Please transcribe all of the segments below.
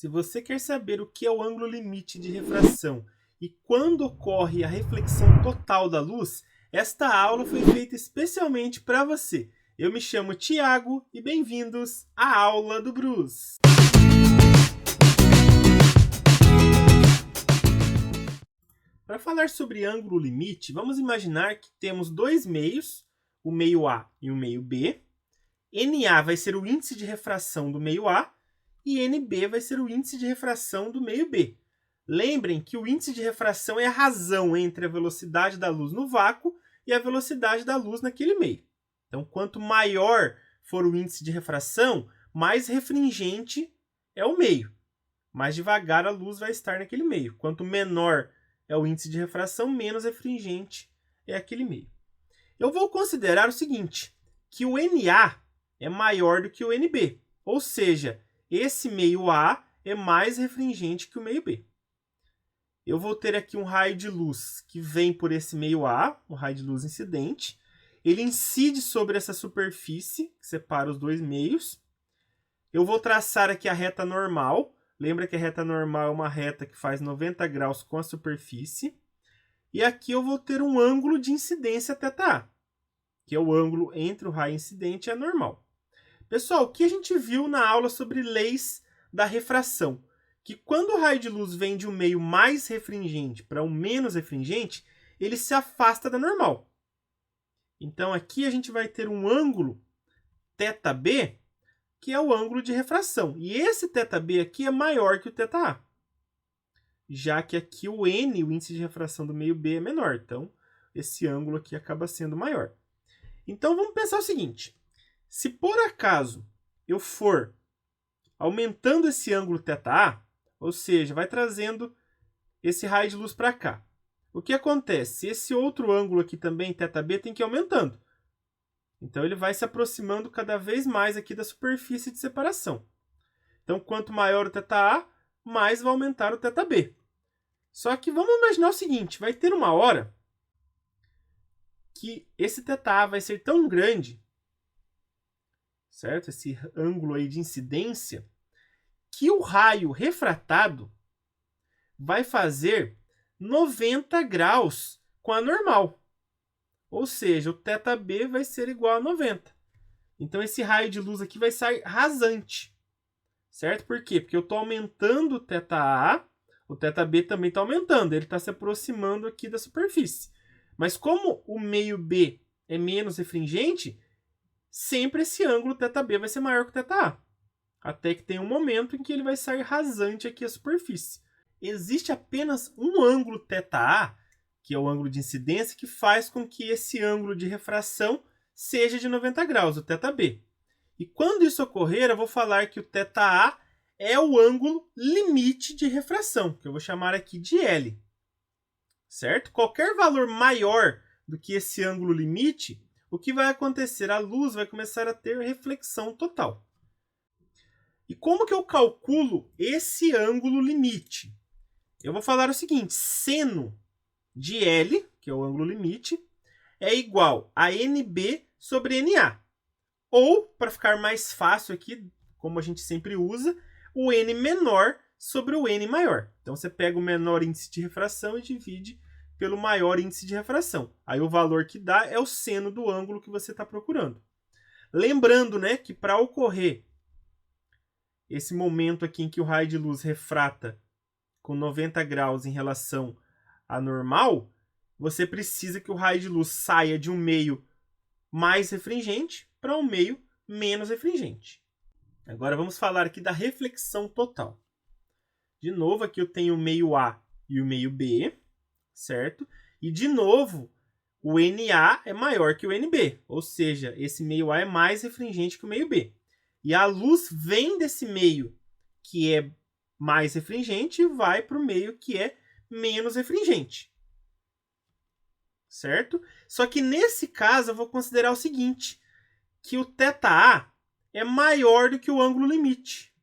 Se você quer saber o que é o ângulo limite de refração e quando ocorre a reflexão total da luz, esta aula foi feita especialmente para você. Eu me chamo Tiago e bem-vindos à aula do Bruce. Para falar sobre ângulo limite, vamos imaginar que temos dois meios, o meio A e o meio B. NA vai ser o índice de refração do meio A e NB vai ser o índice de refração do meio B. Lembrem que o índice de refração é a razão entre a velocidade da luz no vácuo e a velocidade da luz naquele meio. Então, quanto maior for o índice de refração, mais refringente é o meio. Mais devagar a luz vai estar naquele meio. Quanto menor é o índice de refração, menos refringente é aquele meio. Eu vou considerar o seguinte, que o NA é maior do que o NB, ou seja, esse meio A é mais refringente que o meio B. Eu vou ter aqui um raio de luz que vem por esse meio A, um raio de luz incidente. Ele incide sobre essa superfície que separa os dois meios. Eu vou traçar aqui a reta normal. Lembra que a reta normal é uma reta que faz 90 graus com a superfície. E aqui eu vou ter um ângulo de incidência θA, que é o ângulo entre o raio incidente e a normal. Pessoal, o que a gente viu na aula sobre leis da refração? Que quando o raio de luz vem de um meio mais refringente para um menos refringente, ele se afasta da normal. Então aqui a gente vai ter um ângulo θB, que é o ângulo de refração. E esse θB aqui é maior que o θA. Já que aqui o N, o índice de refração do meio B, é menor. Então, esse ângulo aqui acaba sendo maior. Então, vamos pensar o seguinte. Se por acaso eu for aumentando esse ângulo θA, ou seja, vai trazendo esse raio de luz para cá. O que acontece? Esse outro ângulo aqui também, θB, tem que ir aumentando. Então, ele vai se aproximando cada vez mais aqui da superfície de separação. Então, quanto maior o θA, mais vai aumentar o θB. Só que vamos imaginar o seguinte, vai ter uma hora que esse θA vai ser tão grande, certo? Esse ângulo aí de incidência, que o raio refratado vai fazer 90 graus com a normal. Ou seja, o θB vai ser igual a 90. Então, esse raio de luz aqui vai sair rasante. Certo? Por quê? Porque eu estou aumentando o θA, o θB também está aumentando. Ele está se aproximando aqui da superfície. Mas como o meio B é menos refringente, sempre esse ângulo θB vai ser maior que o θA. Até que tem um momento em que ele vai sair rasante aqui a superfície. Existe apenas um ângulo θA, que é o ângulo de incidência, que faz com que esse ângulo de refração seja de 90 graus, o θB. E quando isso ocorrer, eu vou falar que o θA é o ângulo limite de refração, que eu vou chamar aqui de L. Certo? Qualquer valor maior do que esse ângulo limite, o que vai acontecer? A luz vai começar a ter reflexão total. E como que eu calculo esse ângulo limite? Eu vou falar o seguinte, seno de L, que é o ângulo limite, é igual a NB sobre NA. Ou, para ficar mais fácil aqui, como a gente sempre usa, o N menor sobre o N maior. Então, você pega o menor índice de refração e divide pelo maior índice de refração. Aí, o valor que dá é o seno do ângulo que você está procurando. Lembrando, né, que para ocorrer esse momento aqui em que o raio de luz refrata com 90 graus em relação à normal, você precisa que o raio de luz saia de um meio mais refringente para um meio menos refringente. Agora vamos falar aqui da reflexão total. De novo, aqui eu tenho o meio A e o meio B, certo? E de novo, o NA é maior que o NB, ou seja, esse meio A é mais refringente que o meio B. E a luz vem desse meio que é mais refringente e vai para o meio que é menos refringente. Certo? Só que nesse caso eu vou considerar o seguinte, que o θA é maior do que o ângulo limite.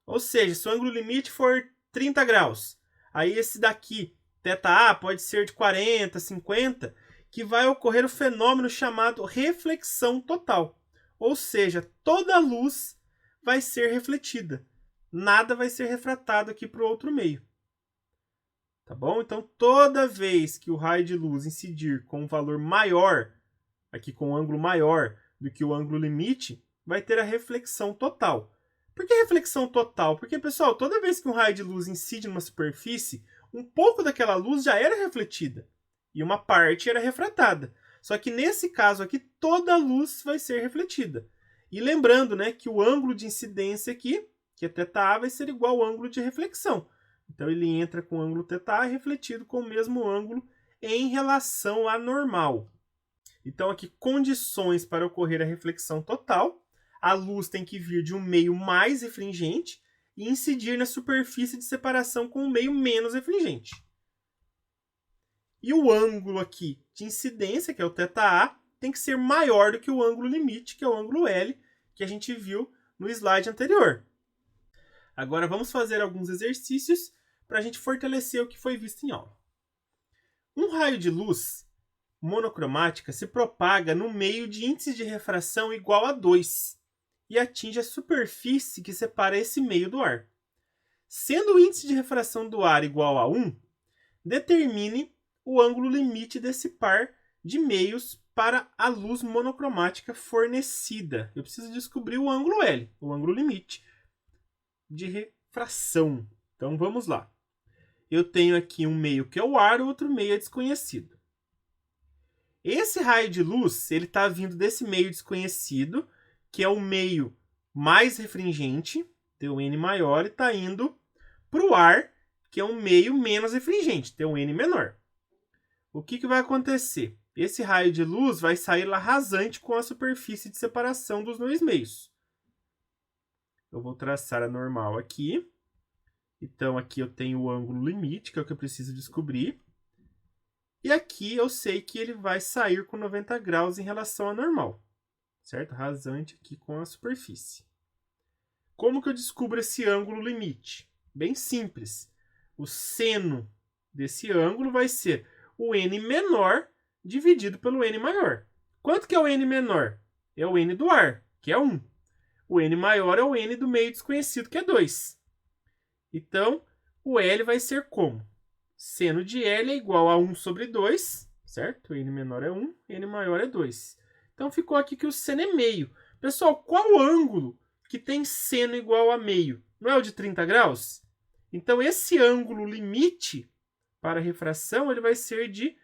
Ou seja, se o ângulo limite for 30 graus, aí esse daqui, θA, pode ser de 40, 50, que vai ocorrer o fenômeno chamado reflexão total. Ou seja, toda a luz vai ser refletida. nada vai ser refratado aqui para o outro meio. Tá bom? Então, toda vez que o raio de luz incidir com um valor maior, aqui com um ângulo maior do que o ângulo limite, vai ter a reflexão total. Por que reflexão total? Porque, pessoal, toda vez que um raio de luz incide numa superfície, um pouco daquela luz já era refletida e uma parte era refratada. Só que nesse caso aqui, toda a luz vai ser refletida. E lembrando, né, que o ângulo de incidência aqui, que é θA, vai ser igual ao ângulo de reflexão. Então, ele entra com o ângulo θ refletido com o mesmo ângulo em relação à normal. Então, aqui, condições para ocorrer a reflexão total. A luz tem que vir de um meio mais refringente e incidir na superfície de separação com um meio menos refringente. E o ângulo aqui de incidência, que é o θA, tem que ser maior do que o ângulo limite, que é o ângulo L, que a gente viu no slide anterior. Agora vamos fazer alguns exercícios para a gente fortalecer o que foi visto em aula. Um raio de luz monocromática se propaga no meio de índice de refração igual a 2 e atinge a superfície que separa esse meio do ar. Sendo o índice de refração do ar igual a 1, determine o ângulo limite desse par de meios para a luz monocromática fornecida. Eu preciso descobrir o ângulo L, o ângulo limite de refração. Então vamos lá. Eu tenho aqui um meio que é o ar, o outro meio é desconhecido. Esse raio de luz, ele está vindo desse meio desconhecido, que é o meio mais refringente, tem um N maior, e está indo para o ar, que é um meio menos refringente, tem um N menor. O que vai acontecer? Esse raio de luz vai sair lá rasante com a superfície de separação dos dois meios. Eu vou traçar a normal aqui. Então, aqui eu tenho o ângulo limite, que é o que eu preciso descobrir. E aqui eu sei que ele vai sair com 90 graus em relação à normal. Certo? Rasante aqui com a superfície. Como que eu descubro esse ângulo limite? Bem simples. O seno desse ângulo vai ser o N menor dividido pelo N maior. Quanto que é o N menor? É o N do ar, que é 1. O N maior é o N do meio desconhecido, que é 2. Então, o L vai ser como? Seno de L é igual a 1 sobre 2, certo? N menor é 1, N maior é 2. Então, ficou aqui que o seno é meio. Pessoal, qual ângulo que tem seno igual a meio? Não é o de 30 graus? Então, esse ângulo limite para a refração ele vai ser de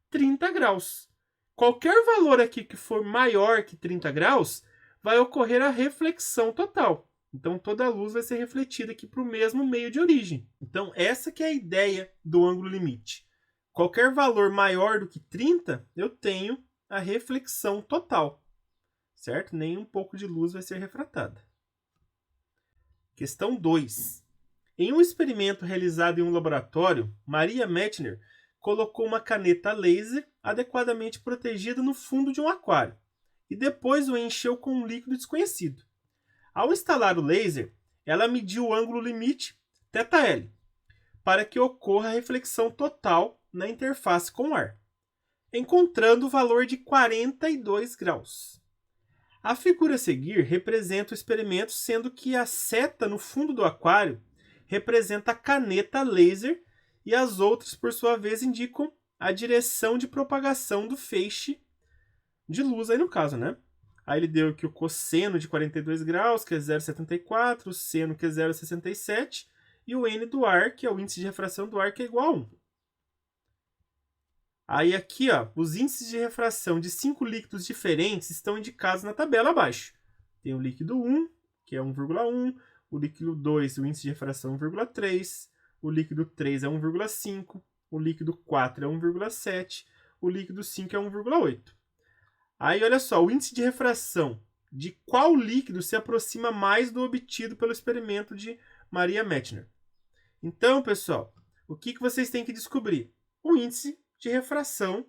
30 graus. Qualquer valor aqui que for maior que 30 graus, vai ocorrer a reflexão total. Então, toda a luz vai ser refletida aqui para o mesmo meio de origem. Então, essa que é a ideia do ângulo limite. Qualquer valor maior do que 30, eu tenho a reflexão total. Certo? Nem um pouco de luz vai ser refratada. Questão 2. Em um experimento realizado em um laboratório, Maria Meitner colocou uma caneta laser adequadamente protegida no fundo de um aquário e depois o encheu com um líquido desconhecido. Ao instalar o laser, ela mediu o ângulo limite θL para que ocorra a reflexão total na interface com o ar, encontrando o valor de 42 graus. A figura a seguir representa o experimento, sendo que a seta no fundo do aquário representa a caneta laser e as outras, por sua vez, indicam a direção de propagação do feixe de luz aí no caso, né? Aí ele deu aqui o cosseno de 42 graus, que é 0,74, o seno, que é 0,67, e o N do ar, que é o índice de refração do ar, que é igual a 1. Aí aqui, ó, os índices de refração de 5 líquidos diferentes estão indicados na tabela abaixo. Tem o líquido 1, que é 1,1, o líquido 2, o índice de refração é 1,3, o líquido 3 é 1,5, o líquido 4 é 1,7, o líquido 5 é 1,8. Aí, olha só, o índice de refração de qual líquido se aproxima mais do obtido pelo experimento de Maria Meitner. Então, pessoal, o que vocês têm que descobrir? O índice de refração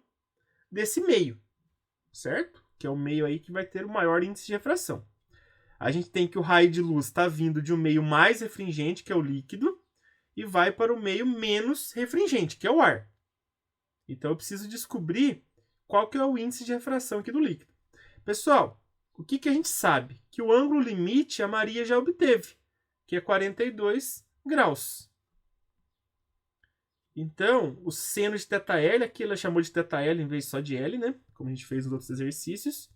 desse meio, certo? Que é o meio aí que vai ter o maior índice de refração. A gente tem que o raio de luz está vindo de um meio mais refringente, que é o líquido, e vai para o meio menos refringente, que é o ar. Então, eu preciso descobrir qual que é o índice de refração aqui do líquido. Pessoal, o que a gente sabe? Que o ângulo limite a Maria já obteve, que é 42 graus. Então, o seno de θL, aqui ela chamou de θL em vez só de L, né? Como a gente fez nos outros exercícios,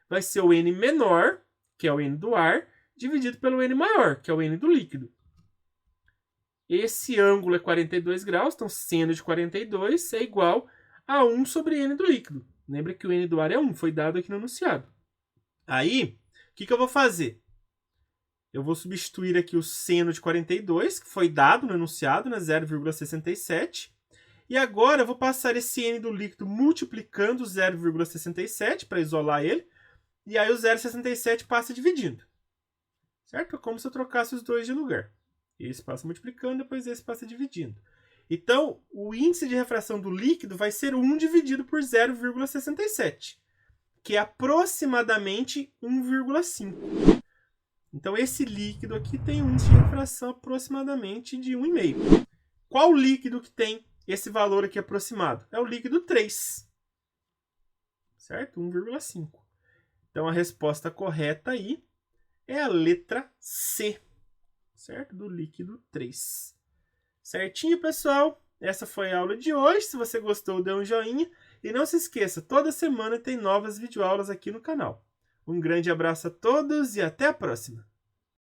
vai ser o N menor, que é o N do ar, dividido pelo N maior, que é o N do líquido. Esse ângulo é 42 graus, então seno de 42 é igual a 1 sobre N do líquido. Lembra que o N do ar é 1, foi dado aqui no enunciado. Aí, o que eu vou fazer? Eu vou substituir aqui o seno de 42, que foi dado no enunciado, né, 0,67. E agora eu vou passar esse N do líquido multiplicando o 0,67 para isolar ele. E aí o 0,67 passa dividindo. Certo? É como se eu trocasse os dois de lugar. Esse passa multiplicando, depois esse passa dividindo. Então, o índice de refração do líquido vai ser 1 dividido por 0,67, que é aproximadamente 1,5. Então, esse líquido aqui tem um índice de refração aproximadamente de 1,5. Qual líquido que tem esse valor aqui aproximado? É o líquido 3. Certo? 1,5. Então, a resposta correta aí é a letra C. Certo? Do líquido 3. Certinho, pessoal? Essa foi a aula de hoje. Se você gostou, dê um joinha. E não se esqueça, toda semana tem novas videoaulas aqui no canal. Um grande abraço a todos e até a próxima!